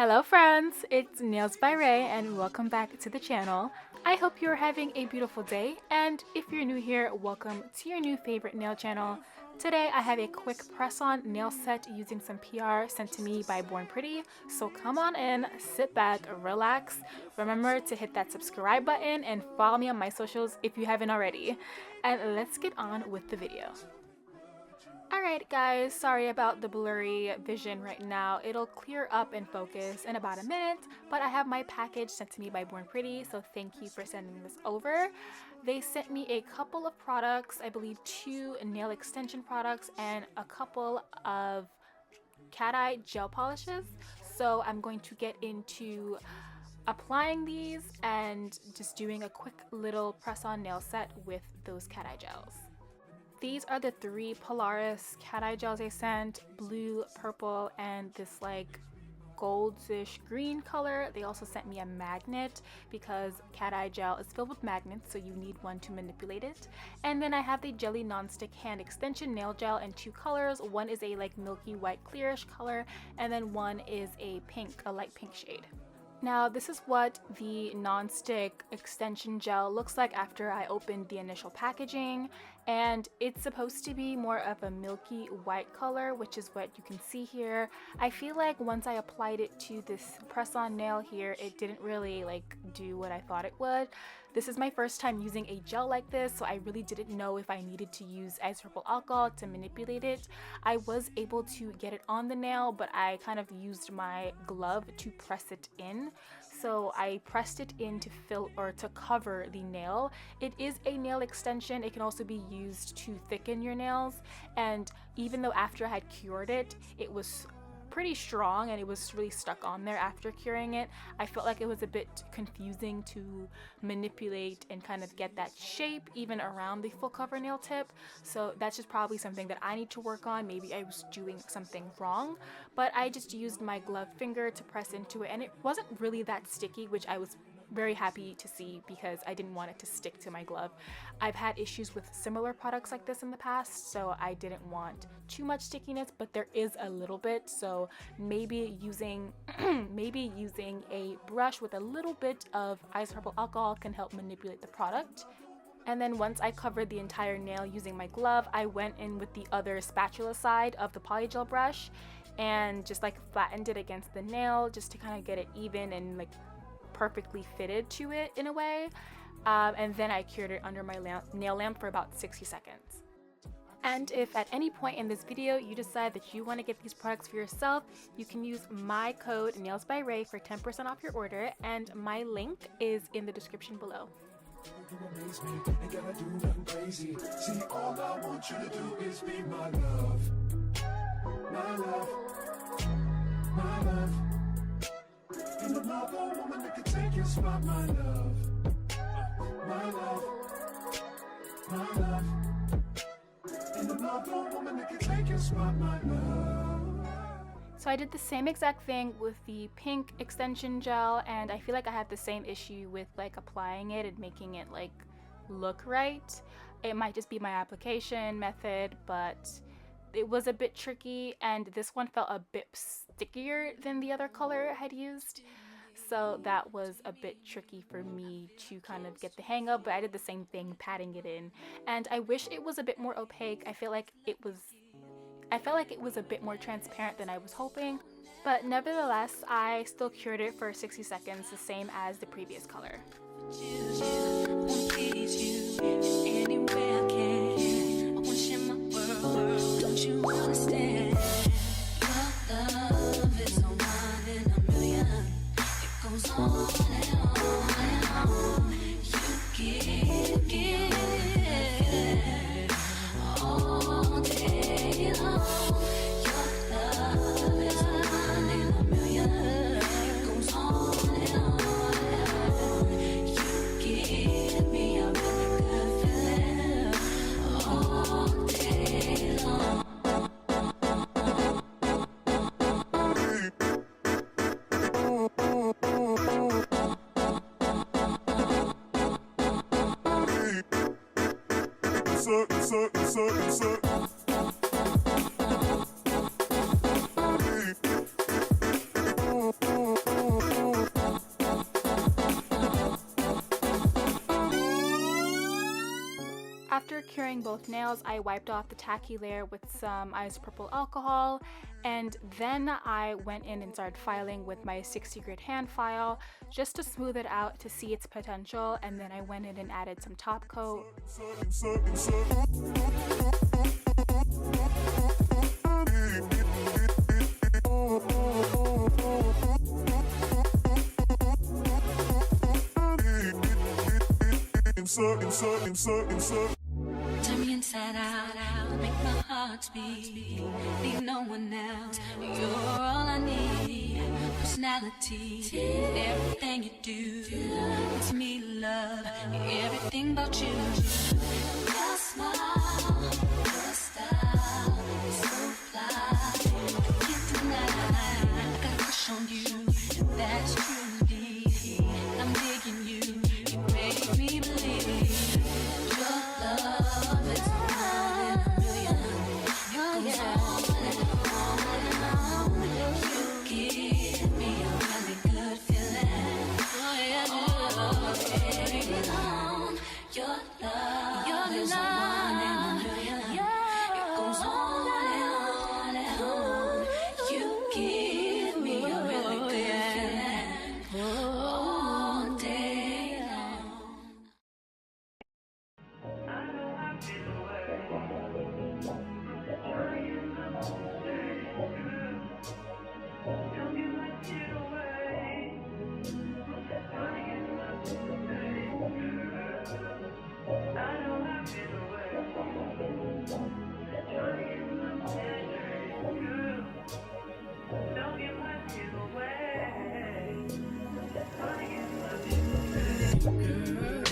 Hello friends, it's Nails by Ray and welcome back to the channel. I hope you're having a beautiful day, and if you're new here, welcome to your new favorite nail channel. Today I have a quick press-on nail set using some PR sent to me by Born Pretty, so come on in, sit back, relax. Remember to hit that subscribe button and follow me on my socials if you haven't already. And let's get on with the video. Alright guys, sorry about the blurry vision right now. It'll clear up and focus in about a minute, but I have my package sent to me by Born Pretty, so thank you for sending this over. They sent me a couple of products, I believe 2 nail extension products and a couple of cat eye gel polishes. So I'm going to get into applying these and just doing a quick little press-on nail set with those cat eye gels. These are the 3 Polaris cat eye gels they sent, blue, purple, and this like goldish green color. They also sent me a magnet because cat eye gel is filled with magnets, so you need one to manipulate it. And then I have the Jelly Nonstick Hand Extension Nail Gel in 2 colors. One is a like milky white clearish color, and then one is a pink, a light pink shade. Now this is what the non-stick extension gel looks like after I opened the initial packaging, and it's supposed to be more of a milky white color, which is what you can see here. I feel like once I applied it to this press-on nail here, it didn't really like do what I thought it would. This is my first time using a gel like this, so I really didn't know if I needed to use isopropyl alcohol to manipulate it. I was able to get it on the nail, but I kind of used my glove to press it in. So I pressed it in to fill or to cover the nail. It is a nail extension. It can also be used to thicken your nails, and even though after I had cured it, it was pretty strong and it was really stuck on there after curing it, I felt like it was a bit confusing to manipulate and kind of get that shape even around the full cover nail tip. So that's just probably something that I need to work on. Maybe I was doing something wrong, but I just used my glove finger to press into it and it wasn't really that sticky, which I was very happy to see because I didn't want it to stick to my glove. I've had issues with similar products like this in the past, so I didn't want too much stickiness, but there is a little bit, so maybe using a brush with a little bit of isopropyl alcohol can help manipulate the product. And then once I covered the entire nail using my glove, I went in with the other spatula side of the polygel brush and just like flattened it against the nail just to kind of get it even and like perfectly fitted to it in a way, and then I cured it under my nail lamp for about 60 seconds. And if at any point in this video you decide that you want to get these products for yourself, you can use my code NailsByRay for 10% off your order, and my link is in the description below. You amaze me, ain't gotta do nothing crazy. See, all I want you to do is be my love. My love. My love. And another woman that could take your spot, my love. My love. My love. And another woman that could take your spot, my love. So I did the same exact thing with the pink extension gel, and I feel like I had the same issue with like applying it and making it like look right. It might just be my application method, but it was a bit tricky, and this one felt a bit stickier than the other color I had used. So that was a bit tricky for me to kind of get the hang of, but I did the same thing, patting it in. And I wish it was a bit more opaque. I felt like it was a bit more transparent than I was hoping, but nevertheless, I still cured it for 60 seconds, the same as the previous color. After curing both nails, I wiped off the tacky layer with some isopropyl alcohol, and then I went in and started filing with my 60 grit hand file just to smooth it out to see its potential, and then I went in and added some top coat. Turn me inside out, make my heart beat. Leave no one else. You're all I need. Personality, everything you do makes me love everything about you. Your smile, your style, so fly. Can't deny, I got a crush on you. That's truly, I'm digging you. You make me believe.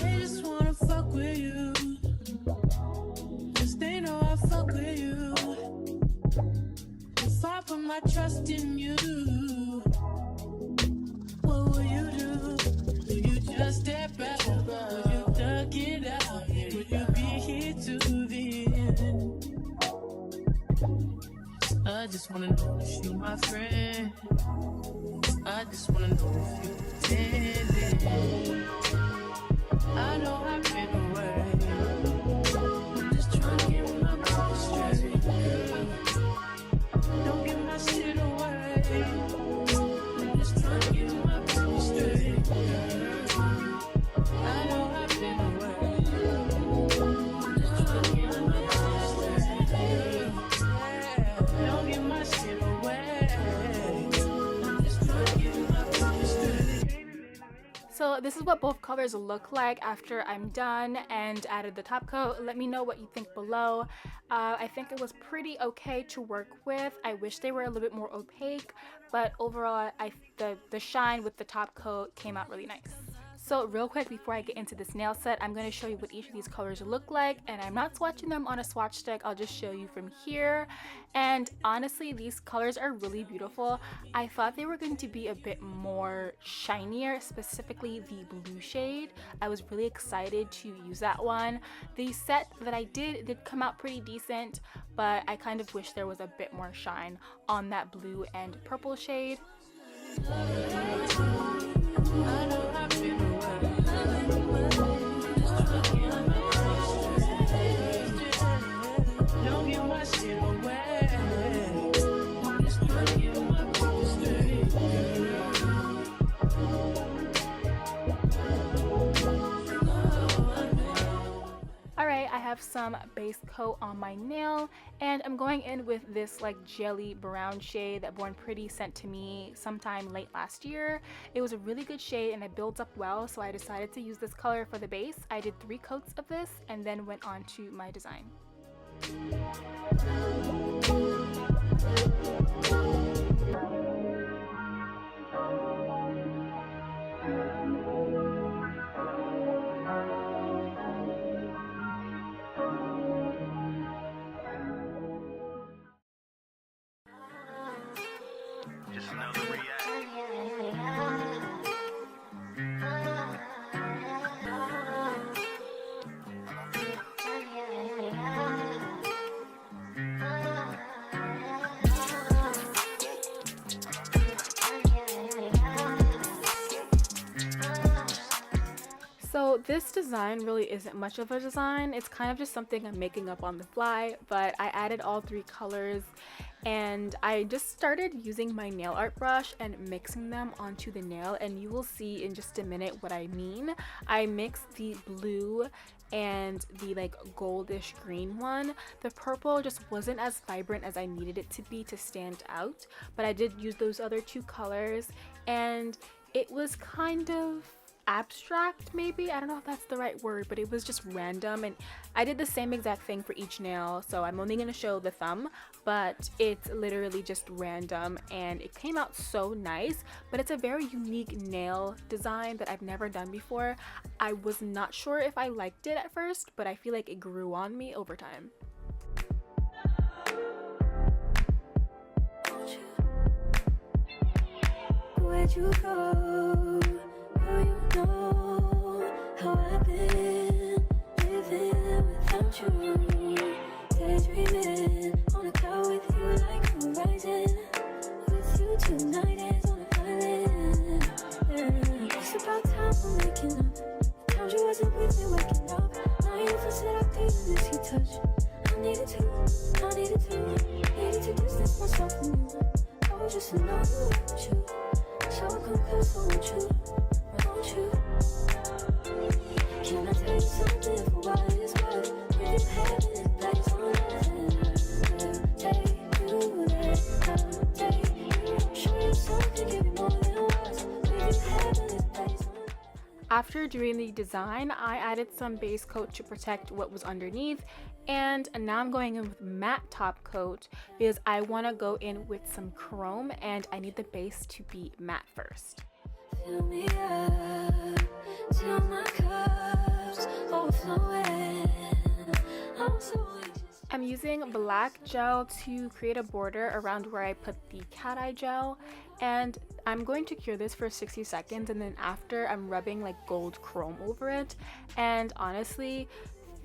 They just wanna fuck with you, 'cause they know I fuck with you. If I put my trust in you, what will you do? Will you just step back? Will you duck it out? Will you be here to the end? I just wanna know if you my friend. I just wanna know if you pretending. I know I've been away. I'm just trying to get my mind straight. Don't give my shit away. I'm just trying to get my mind straight. I know I've been away. I'm just trying to get my mind straight. Don't give my shit away. I'm just trying to get my mind straight. So this is what both colors look like after I'm done and added the top coat. Let me know what you think below. I think it was pretty okay to work with. I wish they were a little bit more opaque, but overall the shine with the top coat came out really nice. So real quick before I get into this nail set, I'm going to show you what each of these colors look like, and I'm not swatching them on a swatch stick. I'll just show you from here. And honestly, these colors are really beautiful. I thought they were going to be a bit more shinier, specifically the blue shade. I was really excited to use that one. The set that I did come out pretty decent, but I kind of wish there was a bit more shine on that blue and purple shade. I know I've been away. Don't give my shit away. Just trying to get my mind straight. Alright, I have some base coat on my nail, and I'm going in with this like jelly brown shade that Born Pretty sent to me sometime late last year. It was a really good shade and it builds up well, so I decided to use this color for the base. I did 3 coats of this and then went on to my design. Just know the reaction. So this design really isn't much of a design. It's kind of just something I'm making up on the fly, but I added all 3 colors and I just started using my nail art brush and mixing them onto the nail, and you will see in just a minute what I mean. I mixed the blue and the like goldish green one. The purple just wasn't as vibrant as I needed it to be to stand out, but I did use those other 2 colors and it was kind of abstract, maybe. I don't know if that's the right word, but it was just random, and I did the same exact thing for each nail, so I'm only going to show the thumb, but it's literally just random and it came out so nice. But it's a very unique nail design that I've never done before. I was not sure if I liked it at first, but I feel like it grew on me over time. Where'd you go? Now you know how I've been living without you. Daydreaming on a cloud with you like horizon. With you tonight is on an island. Yeah. It's about time we're making up. Found you wasn't with me waking up. Now you feel said I didn't miss your touch. I needed to distance myself from you. Oh, just to know you want you. So come close, I want you. Can I tell you something for what it's worth? With you having this place on earth, take you there, I'll take you. Show you something, give you more than words. With you having this place on earth. After doing the design, I added some base coat to protect what was underneath, and now I'm going in with matte top coat because I want to go in with some chrome and I need the base to be matte first. Fill me up till my cup's overflowing. I'm so anxious. I'm using black gel to create a border around where I put the cat eye gel, and I'm going to cure this for 60 seconds, and then after I'm rubbing like gold chrome over it. And honestly,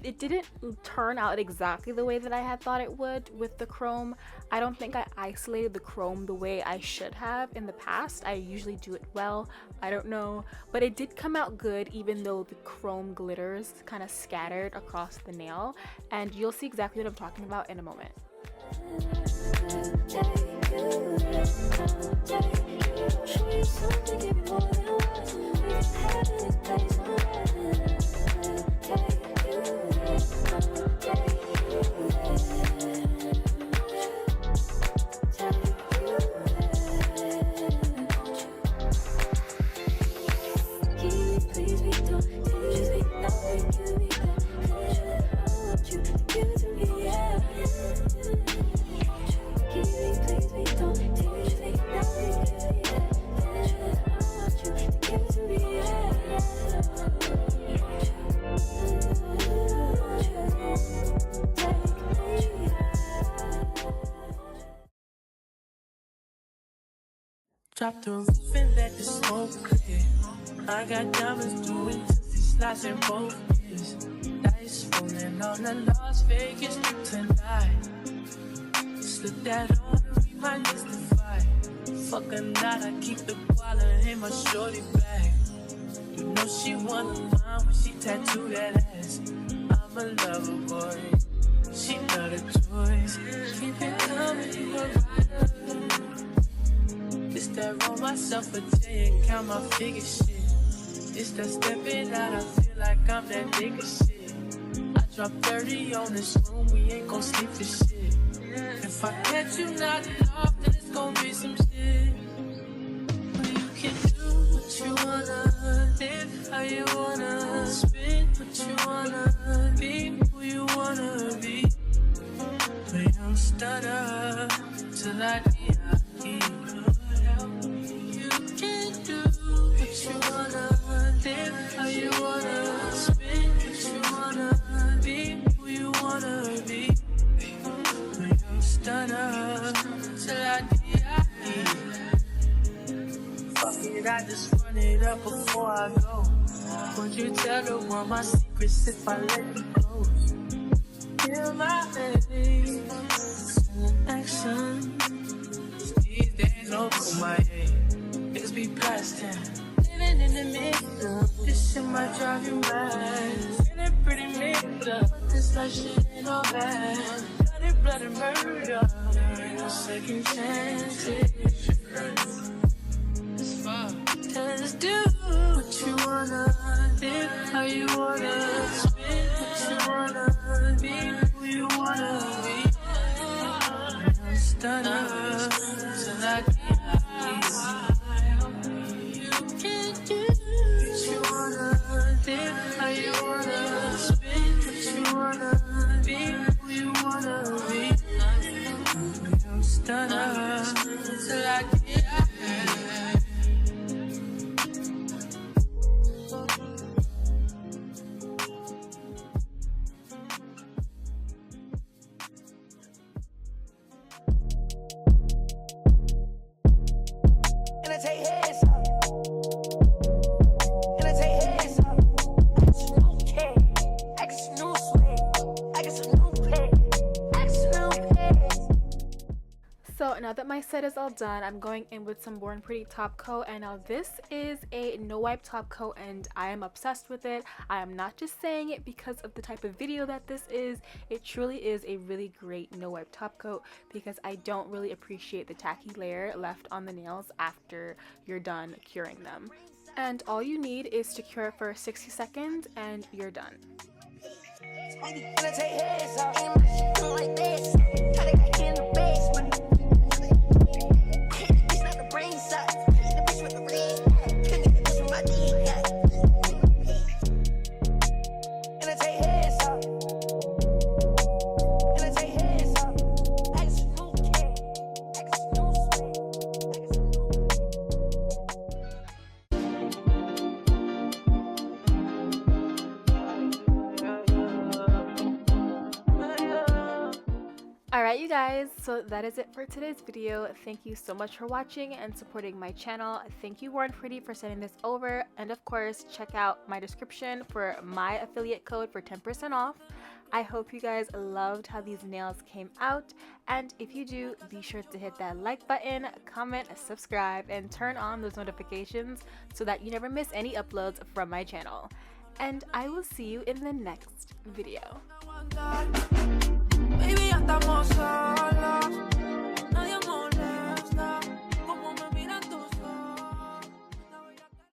it didn't turn out exactly the way that I had thought it would with the chrome. I don't think I isolated the chrome the way I should have in the past. I usually do it well, I don't know, but it did come out good even though the chrome glitters kind of scattered across the nail, and you'll see exactly what I'm talking about in a moment. Drop the roof and let the smoke clear. I got diamonds doing slides in both ears. Dice rolling on the Las Vegas strip tonight. Slip that on to read my mystify. Fuck a night, I keep the koala in my shorty bag. You know she wanna mine when she tattoo that ass. I'm a lover boy, she love the toys. Keep it coming, you a rider. It's that roll myself a J and count my figure shit. It's that stepping out, I feel like I'm that nigga shit. I drop 30 on this room, we ain't gon' sleep for shit. If I catch you nodding off, then it's gon' be some shit. But you can do what you wanna, live how you wanna, spin what you wanna, be who you wanna be. But you don't stutter till I die. I just run it up before I go. Would you tell the world my secrets if I let you go? Feel my baby, still in action. These days no for my head. Niggas be past 10. Living Feeling in the middle. This shit might drive you mad. Feeling pretty mixed up. This life shit ain't all bad. Blood and murder. There ain't no second chances. It's fun. Just do what you wanna, live how you wanna, spit what you wanna, be who you wanna be. I'm stunning till I you can do what you wanna, live how you wanna, spit what you wanna, be who you wanna be. I'm stunning till I So now that my set is all done, I'm going in with some Born Pretty top coat, and now this is a no wipe top coat and I am obsessed with it. I am not just saying it because of the type of video that this is. It truly is a really great no wipe top coat because I don't really appreciate the tacky layer left on the nails after you're done curing them. And all you need is to cure it for 60 seconds and you're done. Alright you guys, so that is it for today's video. Thank you so much for watching and supporting my channel. Thank you Born Pretty for sending this over, and of course check out my description for my affiliate code for 10% off. I hope you guys loved how these nails came out, and if you do, be sure to hit that like button, comment, subscribe, and turn on those notifications so that you never miss any uploads from my channel. And I will see you in the next video. Baby, ya estamos solos.